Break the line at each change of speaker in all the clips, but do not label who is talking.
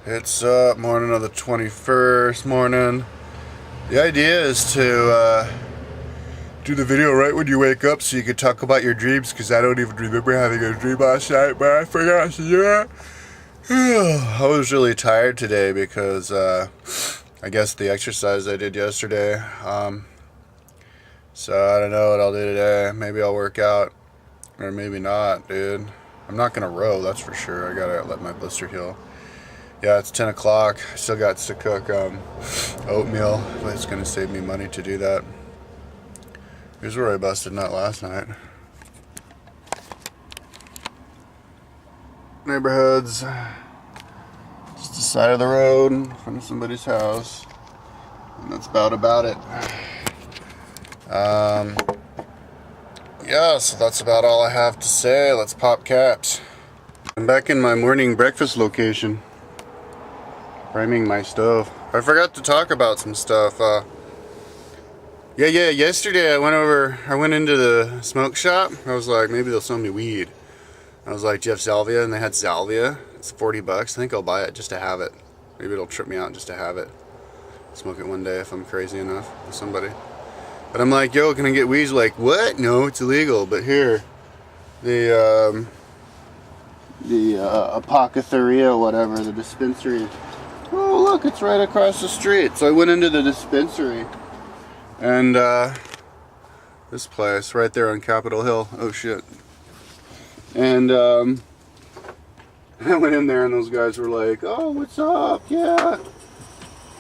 It's morning of the 21st morning. The idea is to do the video right when you wake up so you can talk about your dreams, because I don't even remember having a dream last night, but I forgot to do it. I was really tired today because I guess the exercise I did yesterday. So I don't know what I'll do today. Maybe I'll work out, or maybe not, dude. I'm not gonna row, that's for sure. I gotta let my blister heal. Yeah, it's 10 o'clock. I still got to cook oatmeal, but it's gonna save me money to do that. Here's where I busted nut last night. Neighborhoods, just the side of the road in front of somebody's house, and that's about it. Yeah, so that's about all I have to say. Let's pop caps. I'm back in my morning breakfast location, priming my stove. I forgot to talk about some stuff. Yesterday I went into the smoke shop. I was like, maybe they'll sell me weed. I was like, do you have salvia? And they had salvia. It's $40. I think I'll buy it just to have it. Maybe it'll trip me out just to have it. Smoke it one day if I'm crazy enough with somebody. But I'm like, yo, can I get weed? Like, what? No, it's illegal. But here, the apothecary, whatever, the dispensary. Oh, look, it's right across the street. So I went into the dispensary, and this place right there on Capitol Hill. Oh shit. And I went in there, and those guys were like, "Oh, what's up? Yeah."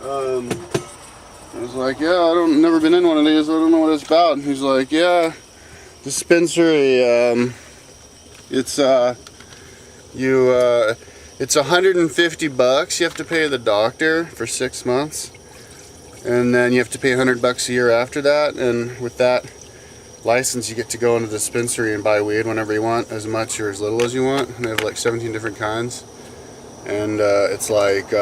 I was like, "Yeah, I've never been in one of these. I don't know what it's about." And he's like, "Yeah, dispensary. It's it's $150. You have to pay the doctor for 6 months, and then you have to pay $100 a year after that. And with that license, you get to go into the dispensary and buy weed whenever you want, as much or as little as you want. And they have like 17 different kinds, and it's like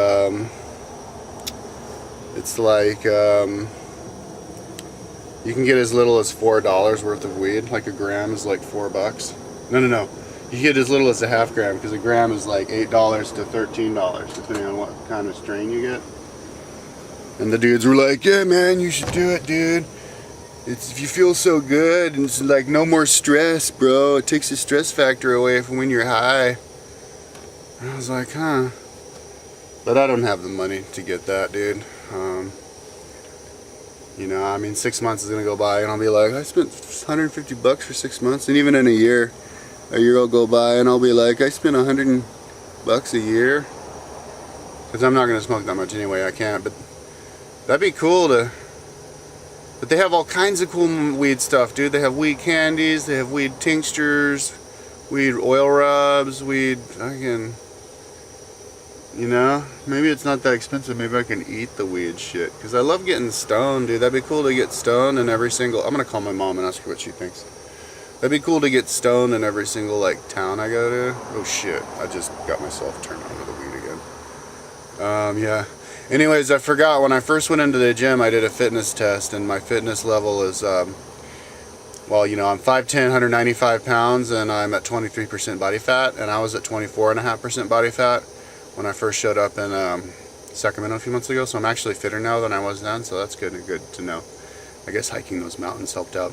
you can get as little as $4 worth of weed. Like a gram is like $4. No. You get as little as a half gram, because a gram is like $8 to $13, depending on what kind of strain you get. And the dudes were like, "Yeah, man, you should do it, dude. If you feel so good, and it's like no more stress, bro. It takes the stress factor away from when you're high." And I was like, huh. But I don't have the money to get that, dude. You know, I mean, 6 months is gonna go by, and I'll be like, I spent $150 for 6 months, and even in a year will go by, and I'll be like, I spent $100 a year, because I'm not gonna smoke that much anyway. I can't. But that'd be cool to. But they have all kinds of cool weed stuff, dude. They have weed candies, they have weed tinctures, weed oil rubs, weed fucking. You know, maybe it's not that expensive. Maybe I can eat the weed shit, because I love getting stoned, dude. That'd be cool to get stoned in every single. I'm gonna call my mom and ask her what she thinks. That'd be cool to get stoned in every single like town I go to. Oh shit! I just got myself turned on to the weed again. Yeah. Anyways, I forgot, when I first went into the gym, I did a fitness test, and my fitness level is well, you know, I'm 5'10", 195 pounds, and I'm at 23% body fat, and I was at 24.5% body fat when I first showed up in Sacramento a few months ago. So I'm actually fitter now than I was then, so that's good to know. I guess hiking those mountains helped out.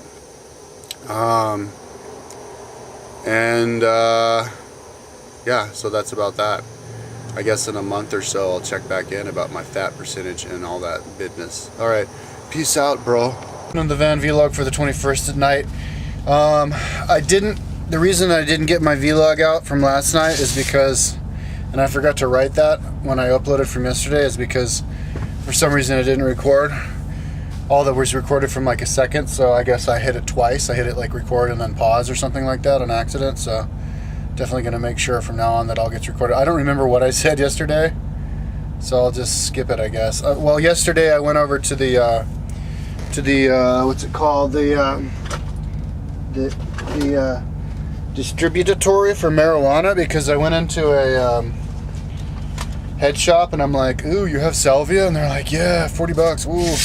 Yeah, so that's about that. I guess in a month or so I'll check back in about my fat percentage and all that business. Alright, peace out, bro. On the van vlog for the 21st at night. The reason I didn't get my vlog out from last night is because, and I forgot to write that when I uploaded from yesterday, is because for some reason I didn't record. All that was recorded from like a second, so I guess I hit it twice. I hit it like record and then pause or something like that on accident, so definitely going to make sure from now on that all gets recorded. I don't remember what I said yesterday, so I'll just skip it, I guess. Well, yesterday I went over to the what's it called? The distributatory for marijuana, because I went into a head shop, and I'm like, "Ooh, you have salvia?" And they're like, "Yeah, $40. Ooh.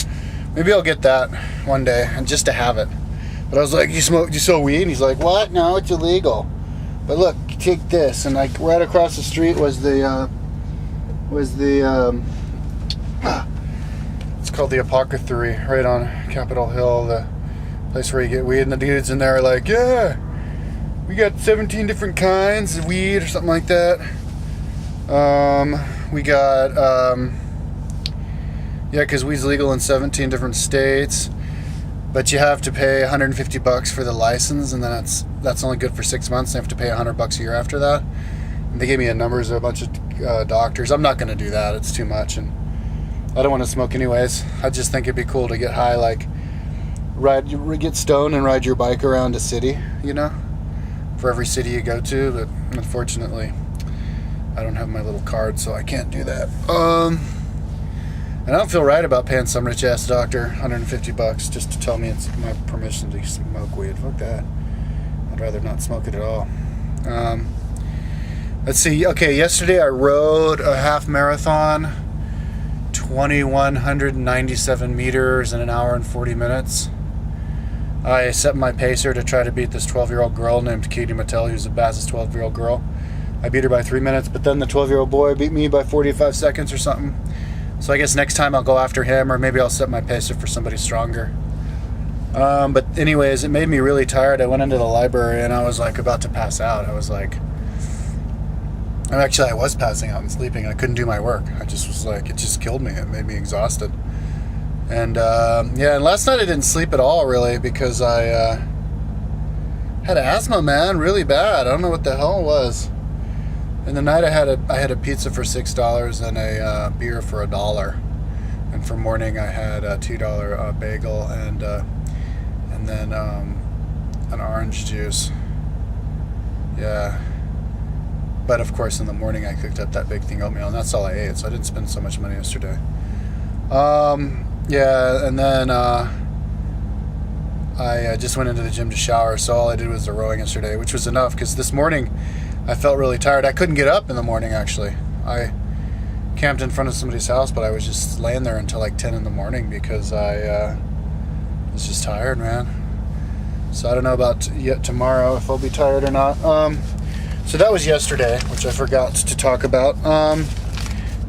Maybe I'll get that one day, and just to have it." But I was like, "You sell weed?" And he's like, "What? No, it's illegal. But look, take this." And like right across the street was the was the it's called the Apothecary, right on Capitol Hill, the place where you get weed, and the dudes in there are like, yeah, we got 17 different kinds of weed or something like that. We got yeah, because weed's legal in 17 different states, but you have to pay $150 for the license, and then that's only good for 6 months. They have to pay $100 a year after that. And they gave me a numbers of a bunch of doctors. I'm not going to do that. It's too much, and I don't want to smoke anyways. I just think it'd be cool to get high, like get stoned and ride your bike around a city, you know, for every city you go to. But unfortunately, I don't have my little card, so I can't do that. And I don't feel right about paying some rich ass doctor $150 just to tell me it's my permission to smoke weed. Fuck that. I'd rather not smoke it at all. Let's see. Okay, yesterday I rode a half marathon, 2,197 meters in an hour and 40 minutes. I set my pacer to try to beat this 12-year-old girl named Katie Mattel, who's the fastest 12-year-old girl. I beat her by 3 minutes, but then the 12-year-old boy beat me by 45 seconds or something. So I guess next time I'll go after him, or maybe I'll set my pacer for somebody stronger. But anyways, it made me really tired. I went into the library and I was like about to pass out. I was passing out and sleeping. I couldn't do my work. I just was like, it just killed me. It made me exhausted. And yeah, and last night I didn't sleep at all really because I had asthma, man, really bad. I don't know what the hell it was. In the night I had a pizza for $6 and a beer for $1. And for morning I had a $2 bagel and then an orange juice. Yeah. But of course in the morning I cooked up that big thing of oatmeal, and that's all I ate, so I didn't spend so much money yesterday. Yeah, and then I just went into the gym to shower, so all I did was the rowing yesterday, which was enough because this morning I felt really tired. I couldn't get up in the morning, actually. I camped in front of somebody's house, but I was just laying there until like 10 in the morning because I was just tired, man. So I don't know about yet tomorrow if I'll be tired or not. So that was yesterday, which I forgot to talk about.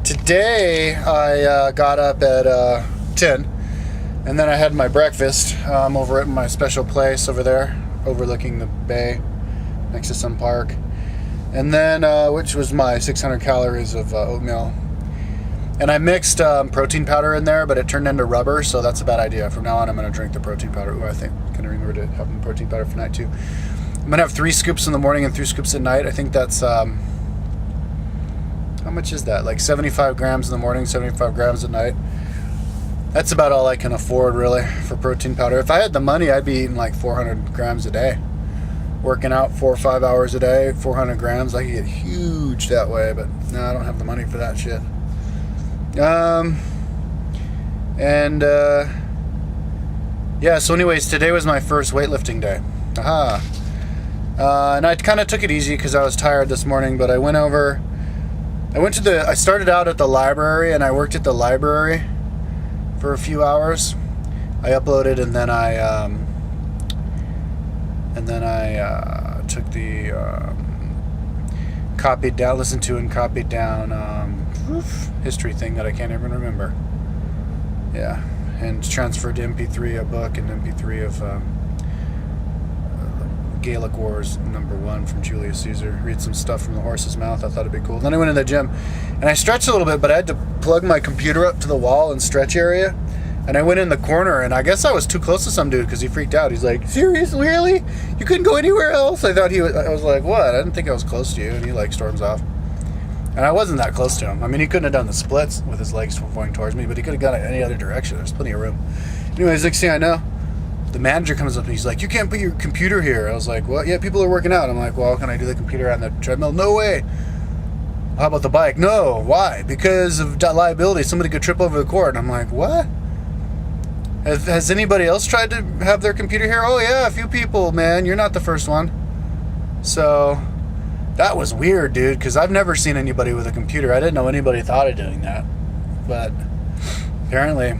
Today I got up at 10, and then I had my breakfast over at my special place over there, overlooking the bay next to some park. And then, which was my 600 calories of oatmeal. And I mixed protein powder in there, but it turned into rubber, so that's a bad idea. From now on, I'm going to drink the protein powder. Ooh, I think I'm going to remember to have the protein powder for night, too. I'm going to have 3 scoops in the morning and 3 scoops at night. I think that's, how much is that? Like 75 grams in the morning, 75 grams at night. That's about all I can afford, really, for protein powder. If I had the money, I'd be eating like 400 grams a day. Working out 4 or 5 hours a day, 400 grams. I could get huge that way, but no, I don't have the money for that shit. Yeah, so anyways, today was my first weightlifting day. Aha. And I kind of took it easy because I was tired this morning, but I started out at the library, and I worked at the library for a few hours. I uploaded, and then I took the listened to and copied down history thing that I can't even remember. Yeah, and transferred to MP3 a book and MP3 of Gaelic Wars #1 from Julius Caesar. Read some stuff from the horse's mouth. I thought it'd be cool. Then I went in the gym, and I stretched a little bit, but I had to plug my computer up to the wall and stretch area. And I went in the corner, and I guess I was too close to some dude because he freaked out. He's like, "Seriously, really? You couldn't go anywhere else?" I was like, "What? I didn't think I was close to you." And he like storms off. And I wasn't that close to him. I mean, he couldn't have done the splits with his legs going towards me, but he could have gone in any other direction. There's plenty of room. Anyways, next thing I know, the manager comes up and he's like, "You can't put your computer here." I was like, "Well, yeah, people are working out." I'm like, "Well, can I do the computer on the treadmill?" "No way." "How about the bike?" "No." "Why?" "Because of liability. Somebody could trip over the cord." I'm like, "What? Has anybody else tried to have their computer here?" "Oh yeah, a few people, man. You're not the first one." So that was weird, dude, because I've never seen anybody with a computer. I didn't know anybody thought of doing that. But apparently,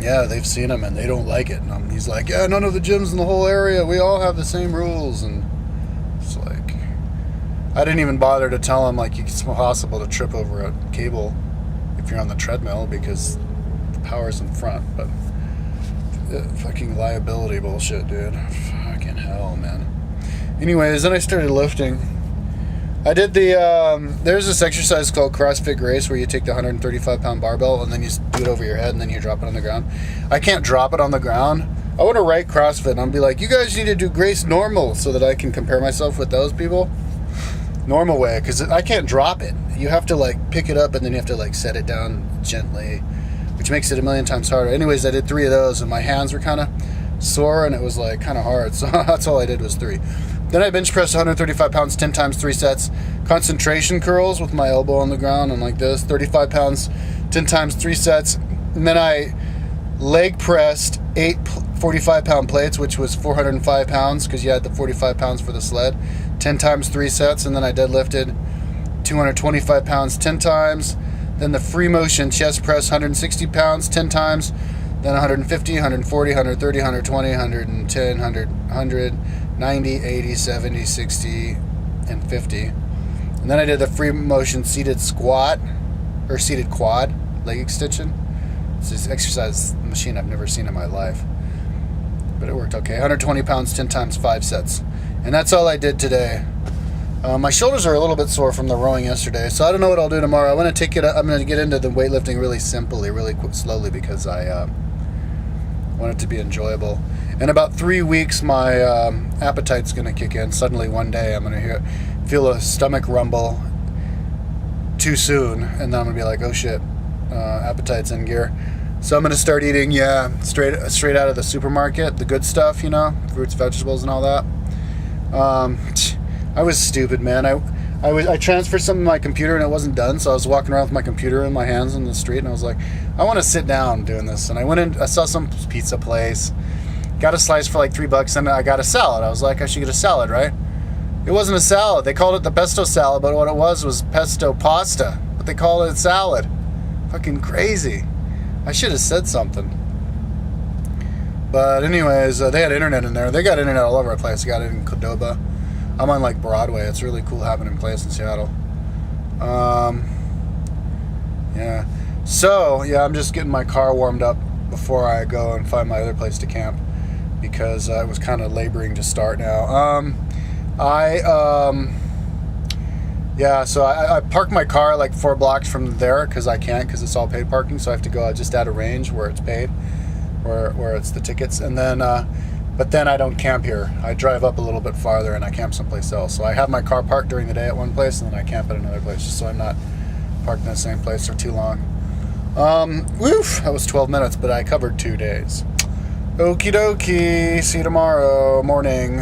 yeah, they've seen them and they don't like it. And he's like, "Yeah, none of the gyms in the whole area, we all have the same rules." And it's like,
I didn't even bother to tell him like it's possible to trip over a cable if you're on the treadmill because the power's in front. But fucking liability bullshit, dude. Fucking hell, man. Anyways, then I started lifting. I did the, there's this exercise called CrossFit Grace where you take the 135-pound barbell and then you do it over your head and then you drop it on the ground. I can't drop it on the ground. I want to write CrossFit and I'll be like, you guys need to do Grace normal so that I can compare myself with those people. Normal way, because I can't drop it. You have to like pick it up and then you have to like set it down gently, which makes it a million times harder. Anyways, I did 3 of those and my hands were kind of sore and it was like kind of hard. So that's all I did was 3. Then I bench pressed 135 pounds, 10 times 3 sets. Concentration curls with my elbow on the ground and like this, 35 pounds, 10 times 3 sets. And then I leg pressed 8 45-pound plates, which was 405 pounds because you had the 45 pounds for the sled, 10 times 3 sets. And then I deadlifted 225 pounds 10 times. Then the free motion chest press 160 pounds 10 times. Then 150, 140, 130, 120, 110, 100, 90, 80, 70, 60, and 50. And then I did the free motion seated squat, or seated quad, leg extension. It's this exercise machine I've never seen in my life. But it worked okay. 120 pounds, 10 times 5 sets. And that's all I did today. My shoulders are a little bit sore from the rowing yesterday, so I don't know what I'll do tomorrow. I'm going to get into the weightlifting really simply, really slowly, because I want it to be enjoyable. In about 3 weeks, my appetite's going to kick in. Suddenly, one day, I'm going to feel a stomach rumble too soon, and then I'm going to be like, oh shit, appetite's in gear. So I'm going to start eating, straight out of the supermarket, the good stuff, fruits, vegetables, and all that. I was stupid, man. I transferred something to my computer and it wasn't done, so I was walking around with my computer in my hands in the street, and I was like, I want to sit down doing this. And I went in, I saw some pizza place, got a slice for like $3, and I got a salad. I was like, I should get a salad, right? It wasn't a salad. They called it the pesto salad, but what it was pesto pasta. But they called it salad. Fucking crazy. I should have said something. But anyways, they had internet in there. They got internet all over the place. They got it in Qdoba. I'm on like Broadway. It's really cool having a place in Seattle. Yeah. So, I'm just getting my car warmed up before I go and find my other place to camp, because I was kind of laboring to start now. So I parked my car like 4 blocks from there because I can't, because it's all paid parking. So I have to go just at a range where it's paid, where it's the tickets. And then, but then I don't camp here. I drive up a little bit farther and I camp someplace else. So I have my car parked during the day at one place, and then I camp at another place, just so I'm not parked in the same place for too long. That was 12 minutes, but I covered 2 days. Okie dokie. See you tomorrow morning.